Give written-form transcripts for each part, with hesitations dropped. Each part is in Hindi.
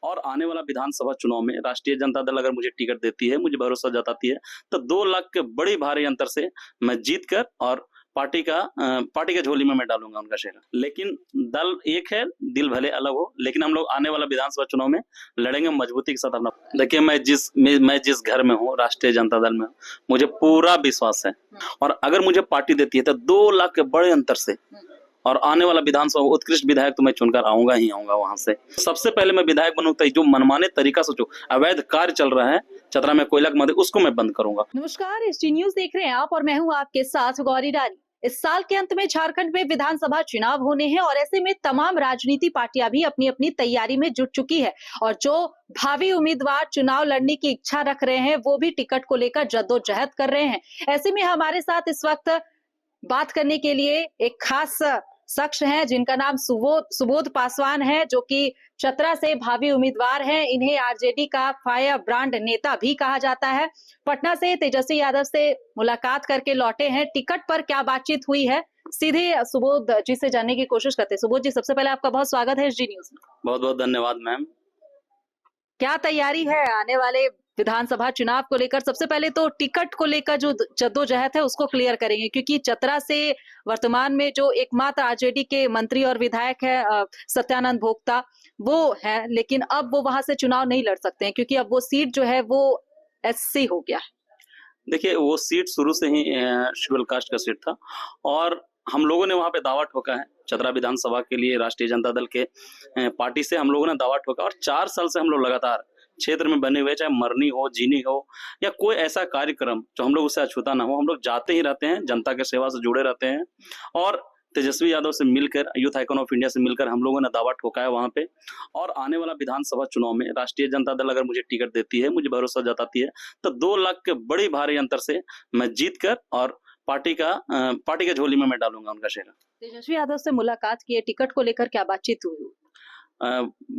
और आने वाला विधानसभा चुनाव में राष्ट्रीय जनता दल अगर मुझे टिकट देती है, मुझे भरोसा जताती है, तो 2 लाख के बड़ी भारी अंतर से मैं जीत कर और पार्टी के झोली में मैं डालूंगा उनका शेयर। लेकिन दल एक है, दिल भले अलग हो, लेकिन हम लोग आने वाला विधानसभा चुनाव में लड़ेंगे मजबूती के साथ अपना। देखिए, मैं जिस घर में हूँ, राष्ट्रीय जनता दल में, मुझे पूरा विश्वास है और अगर मुझे पार्टी देती है तो 2 लाख के बड़े अंतर से और आने वाला विधानसभा उत्कृष्ट विधायक तो मैं चुनकर आऊंगा ही आऊंगा वहां से। सबसे पहले मैं विधायक बनूंगा, जो मनमाने तरीका से जो अवैध कार्य चल रहा है चतरा में कोयला के मध्य, उसको मैं बंद करूंगा। नमस्कार, एसटी न्यूज देख रहे हैं आप और मैं हूं आपके साथ गौरी रानी। इस साल के अंत में झारखंड में विधानसभा चुनाव होने हैं और ऐसे में तमाम राजनीति पार्टियां भी अपनी अपनी तैयारी में जुट चुकी है और जो भावी उम्मीदवार चुनाव लड़ने की इच्छा रख रहे हैं वो भी टिकट को लेकर जद्दोजहद कर रहे हैं। ऐसे में हमारे साथ इस वक्त बात करने के लिए एक खास शख्स हैं जिनका नाम सुबोध पासवान है, जो कि चतरा से भावी उम्मीदवार हैं। इन्हें आरजेडी का फायर ब्रांड नेता भी कहा जाता है। पटना से तेजस्वी यादव से मुलाकात करके लौटे हैं। टिकट पर क्या बातचीत हुई है, सीधे सुबोध जी से जानने की कोशिश करते हैं। सुबोध जी, सबसे पहले आपका बहुत स्वागत है एसडी न्यूज में। बहुत बहुत धन्यवाद मैम। क्या तैयारी है आने वाले विधानसभा चुनाव को लेकर? सबसे पहले तो टिकट को लेकर जो जद्दोजहद है उसको क्लियर करेंगे, क्योंकि चतरा से वर्तमान में जो एकमात्र आरजेडी के मंत्री और विधायक है सत्यानंद भोक्ता, वो है, लेकिन अब वो वहां से चुनाव नहीं लड़ सकते हैं क्योंकि अब वो सीट जो है वो एससी हो गया है। देखिए, वो सीट शुरू से ही शेड्यूल कास्ट का सीट था और हम लोगों ने वहां पे दावा ठोका है। चतरा विधानसभा के लिए राष्ट्रीय जनता दल के पार्टी से हम लोगों ने दावा ठोका और 4 साल से हम लोग लगातार क्षेत्र में बने हुए, चाहे मरनी हो, जीनी हो या कोई ऐसा कार्यक्रम जो हम लोग उससे अछूता ना हो, हम लोग जाते ही रहते हैं, जनता के सेवा से जुड़े रहते हैं। और तेजस्वी यादव से मिलकर, यूथ आइकन ऑफ इंडिया से मिलकर हम लोगों ने दावा ठोका है वहां पे। और आने वाला विधानसभा चुनाव में राष्ट्रीय जनता दल अगर मुझे टिकट देती है, मुझे भरोसा जताती है, तो 2 लाख के बड़ी भारी अंतर से मैं जीत कर और पार्टी के झोली में मैं डालूंगा उनका शेयर। तेजस्वी यादव से मुलाकात की है, टिकट को लेकर क्या बातचीत हुई?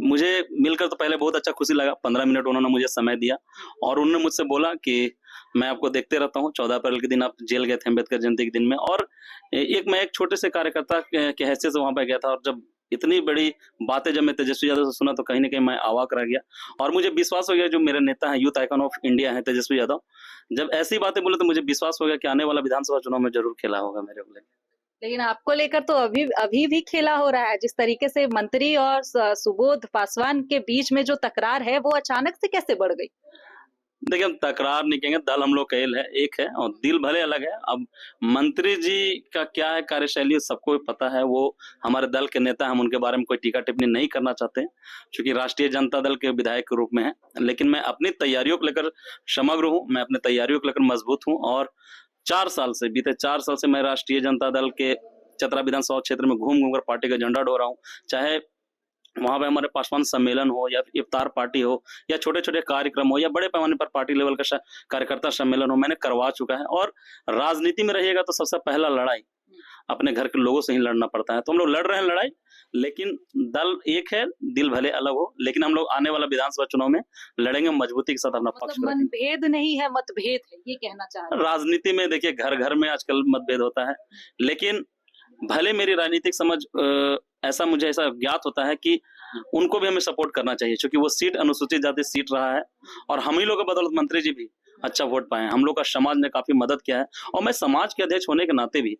मुझे मिलकर तो पहले बहुत अच्छा खुशी लगा। 15 मिनट उन्होंने मुझे समय दिया और उन्होंने मुझसे बोला कि मैं आपको देखते रहता हूँ, 14 अप्रैल के दिन आप जेल गए थे अम्बेडकर जयंती के दिन में, और मैं एक छोटे से कार्यकर्ता के हैसियत से वहां पर गया था और जब इतनी बड़ी बातें जब मैं तेजस्वी यादव से सुना तो कहीं ना कहीं मैं अवाक रह गया और मुझे विश्वास हो गया, जो मेरे नेता हैं, यूथ आइकन ऑफ इंडिया है तेजस्वी यादव, जब ऐसी बातें बोले तो मुझे विश्वास हो गया कि आने वाला विधानसभा चुनाव में जरूर खेला होगा मेरे को लेकर। लेकिन आपको लेकर तो अभी भी खेला हो रहा है। जिस तरीके से मंत्री और सुबोध पासवान के बीच में जो तकरार है वो अचानक से कैसे बढ़ गई? देखिए, हम तकरार नहीं कहेंगे, दल हम लोग एक है और दिल भले अलग है। अब मंत्री जी का क्या है कार्यशैली सबको पता है, वो हमारे दल के नेता, हम उनके बारे में कोई टीका टिप्पणी नहीं करना चाहते क्योंकि राष्ट्रीय जनता दल के विधायक के रूप में है। लेकिन मैं अपनी तैयारियों को लेकर समग्र हूँ, मैं अपनी तैयारियों को लेकर मजबूत हूँ और बीते 4 साल से मैं राष्ट्रीय जनता दल के चतरा विधानसभा क्षेत्र में घूम कर पार्टी का झंडा ढो रहा हूँ। चाहे वहां पे हमारे पासवान सम्मेलन हो या इफ्तार पार्टी हो या छोटे छोटे कार्यक्रम हो या बड़े पैमाने पर पार्टी लेवल का कार्यकर्ता सम्मेलन हो, मैंने करवा चुका है। और राजनीति में रहिएगा तो सबसे पहला लड़ाई अपने घर के लोगों से ही लड़ना पड़ता है। तो हम लोग लड़ रहे हैं लड़ाई, लेकिन दल एक है, दिल भले अलग हो, लेकिन हम लोग आने वाला विधानसभा चुनाव में लड़ेंगे मजबूती के साथ अपना पक्ष। मतभेद नहीं है, मतभेद है, ये कहना चाह रहे हैं। राजनीति में देखिए, घर घर में आजकल मतभेद होता है, लेकिन भले मेरी राजनीतिक समझ मुझे ऐसा ज्ञात होता है कि उनको भी हमें सपोर्ट करना चाहिए, क्योंकि वो सीट अनुसूचित जाति सीट रहा है और हम ही लोग के बदौलत मंत्री जी भी अच्छा वोट पाए। हम लोग का समाज ने काफी मदद किया है और मैं समाज के अध्यक्ष होने के नाते भी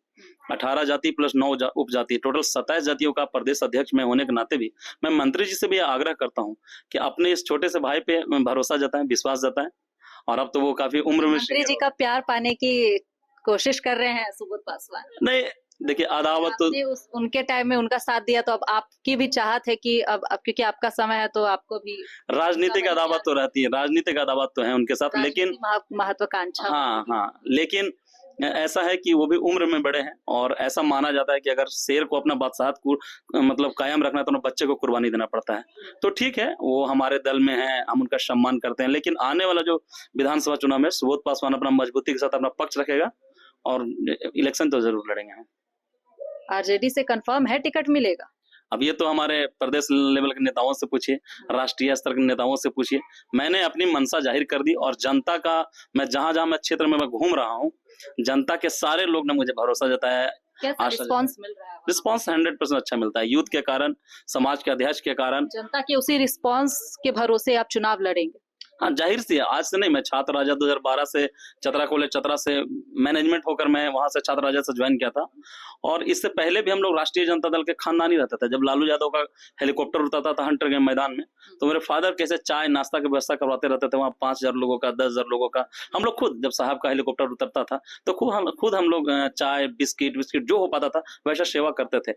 18 जाति प्लस 9 उपजाति, टोटल 27 जातियों का प्रदेश अध्यक्ष में होने के नाते भी मैं मंत्री जी से भी आग्रह करता हूँ कि अपने इस छोटे से भाई पे भरोसा जताएं, विश्वास जताएं। और अब तो वो काफी उम्र में मंत्री जी का प्यार पाने की कोशिश कर रहे हैं सुबोध पासवान। नहीं, देखिए, अदावत तो उनके टाइम में उनका साथ दिया, तो अब आपकी भी चाहत है कि अब क्योंकि आपका समय है तो आपको भी राजनीतिक अदावत तो रहती है, राजनीतिक अदावत तो है उनके साथ, लेकिन महत्वाकांक्षा। हाँ, लेकिन ऐसा है कि वो भी उम्र में बड़े हैं और ऐसा माना जाता है कि अगर शेर को अपना बादशाहत को मतलब कायम रखना है तो बच्चे को कुर्बानी देना पड़ता है। तो ठीक है, वो हमारे दल में है, हम उनका सम्मान करते हैं, लेकिन आने वाला जो विधानसभा चुनाव में सुबोध पासवान अपना मजबूती के साथ अपना पक्ष रखेगा और इलेक्शन तो जरूर लड़ेंगे। आरजेडी से कंफर्म है टिकट मिलेगा? अब ये तो हमारे प्रदेश लेवल के नेताओं से पूछिए, राष्ट्रीय स्तर के नेताओं से पूछिए। मैंने अपनी मंशा जाहिर कर दी और जनता का, मैं जहां जहां मैं क्षेत्र में मैं घूम रहा हूं, जनता के सारे लोग ने मुझे भरोसा जताया है कैसा आशा रिस्पॉन्स मिल रहा है वहाँ? रिस्पॉन्स 100% अच्छा मिलता है। यूथ के कारण, समाज के अध्यक्ष के कारण। जनता के उसी रिस्पॉन्स के भरोसे आप चुनाव लड़ेंगे? हाँ, जाहिर सी है, आज से नहीं, मैं छात्र राजा 2012 से चतरा कॉलेज चतरा से मैनेजमेंट होकर मैं वहां से छात्र राजा से ज्वाइन किया था। और इससे पहले भी हम लोग राष्ट्रीय जनता दल के खानदानी रहते थे। जब लालू यादव का हेलीकॉप्टर उतरता था हंटर गेम मैदान में, तो मेरे फादर कैसे चाय नाश्ता की व्यवस्था करवाते रहते थे वहाँ 5000 लोगों का, 10,000 लोगों का। हम लोग खुद, जब साहब का हेलीकॉप्टर उतरता था तो खुद हम लोग चाय बिस्किट जो हो पाता था वैसा सेवा करते थे।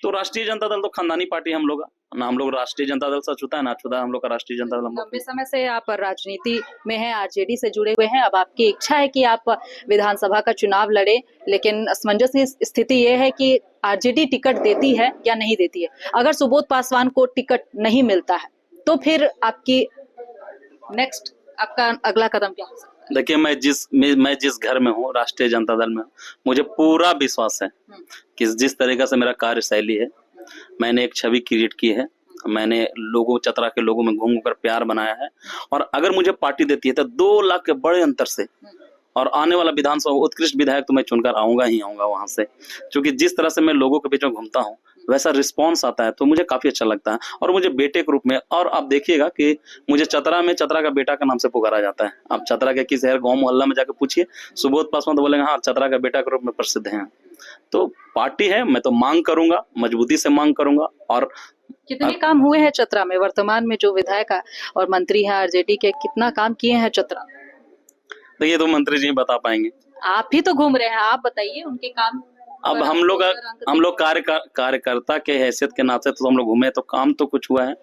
तो राष्ट्रीय जनता दल तो खानदानी पार्टी हम लोग ना, हम लोग राष्ट्रीय जनता दल से अछूता है ना अछूता, हम लोग का राष्ट्रीय जनता दल। लंबे समय से आप राजनीति में हैं, आरजेडी से जुड़े हुए हैं। अब आपकी इच्छा है कि आप विधानसभा का चुनाव लड़े, लेकिन असमंजस की स्थिति ये है कि आरजेडी टिकट देती है या नहीं देती है। अगर सुबोध पासवान को टिकट नहीं मिलता है तो फिर आपकी नेक्स्ट, आपका अगला कदम क्या हो सकता है? देखिए, मैं जिस घर में हूँ, राष्ट्रीय जनता दल में हूँ, मुझे पूरा विश्वास है कि जिस तरीके से मेरा कार्यशैली है, मैंने एक छवि क्रिएट की है, मैंने चतरा के लोगों में घूम कर प्यार बनाया है। और अगर मुझे पार्टी देती है तो 2 लाख के बड़े अंतर से, और आने वाला विधानसभा उत्कृष्ट विधायक तो मैं चुनकर आऊंगा ही आऊंगा वहां से, क्योंकि जिस तरह से मैं लोगों के बीच में घूमता हूँ वैसा रिस्पांस आता है तो मुझे काफी अच्छा लगता है। और मुझे बेटे के रूप में, और आप देखिएगा कि मुझे चतरा का बेटा का नाम से पुकारा जाता है। आप चतरा के किसी गांव मोहल्ला में जाकर पूछिए, सुबोध पासवान, तो बोलेंगे हाँ, चतरा का बेटा के रूप में प्रसिद्ध हैं। तो पार्टी है, मैं तो मांग करूंगा, मजबूती से मांग करूंगा। और कितने काम हुए हैं चतरा में वर्तमान में जो विधायक और मंत्री हैं आरजेडी के, कितना काम किए हैं चतरा? देखिए, तो मंत्री जी बता पाएंगे। आप ही तो घूम रहे हैं, आप बताइए उनके काम। अब हम लोग कार्यकर्ता के हैसियत के नाते तो हम लोग घूमे, तो काम तो कुछ हुआ है।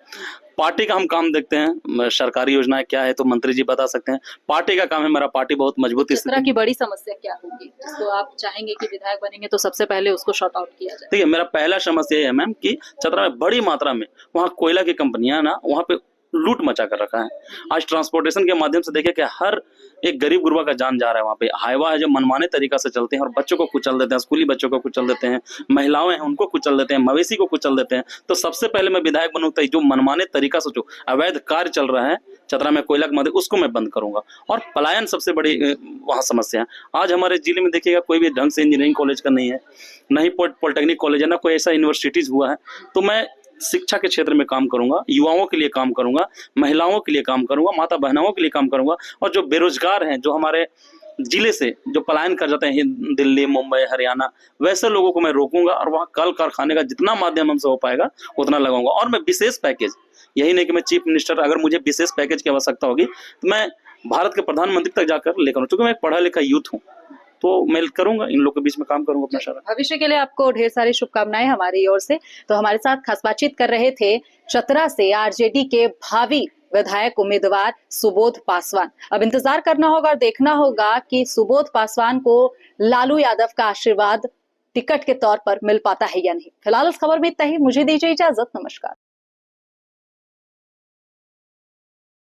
पार्टी का हम काम देखते हैं, सरकारी योजनाएं क्या है तो मंत्री जी बता सकते हैं। पार्टी का काम है, मेरा पार्टी बहुत मजबूत है। चतरा की बड़ी समस्या क्या होगी जिसको आप चाहेंगे कि विधायक बनेंगे तो सबसे पहले उसको शॉर्ट आउट किया जाए? देखिए, मेरा पहला समस्या ये है मैम कि चतरा में बड़ी मात्रा में वहाँ कोयला की कंपनियां ना वहाँ पे लूट मचा कर रखा है। आज ट्रांसपोर्टेशन के माध्यम से देखिए कि हर एक गरीब गुरबा का जान जा रहा है वहाँ पे। हाईवा है जो मनमाने तरीका से चलते हैं और बच्चों को कुचल देते हैं, स्कूली बच्चों को कुचल देते हैं, महिलाएं हैं उनको कुचल देते हैं, मवेशी को कुचल देते हैं। तो सबसे पहले मैं विधायक बनूंगा, जो मनमाने तरीका से जो अवैध कार्य चल रहा है चतरा में कोयला के माध्यम, उसको मैं बंद करूंगा। और पलायन सबसे बड़ी वहाँ समस्या है। आज हमारे जिले में देखिएगा कोई भी ढंग से इंजीनियरिंग कॉलेज का नहीं है, नहीं पॉलिटेक्निक कॉलेज है, ना कोई ऐसा यूनिवर्सिटीज हुआ है। तो मैं शिक्षा के क्षेत्र में काम करूंगा, युवाओं के लिए काम करूंगा, महिलाओं के लिए काम करूंगा, माता बहनों के लिए काम करूंगा। और जो बेरोजगार हैं, जो हमारे जिले से जो पलायन कर जाते हैं दिल्ली, मुंबई, हरियाणा, वैसे लोगों को मैं रोकूंगा और वहाँ कल कारखाने का जितना माध्यम हमसे हो पाएगा उतना लगाऊंगा। और मैं विशेष पैकेज, यही नहीं कि मैं चीफ मिनिस्टर, अगर मुझे विशेष पैकेज की आवश्यकता होगी तो मैं भारत के प्रधानमंत्री तक जाकर लेकर, क्योंकि मैं एक पढ़ा लिखा यूथ हूँ, तो मैं करूंगा, इन लोगों के बीच में काम करूंगा अपना सारा। भविष्य के लिए आपको ढेर सारी शुभकामनाएं हमारी ओर से। तो हमारे साथ खास बातचीत कर रहे थे चतरा से आरजेडी के भावी विधायक उम्मीदवार सुबोध पासवान। अब इंतजार करना होगा और देखना होगा कि सुबोध पासवान को लालू यादव का आशीर्वाद टिकट के तौर पर मिल पाता है या नहीं। फिलहाल इस खबर में इतना ही, मुझे दीजिए इजाजत, नमस्कार।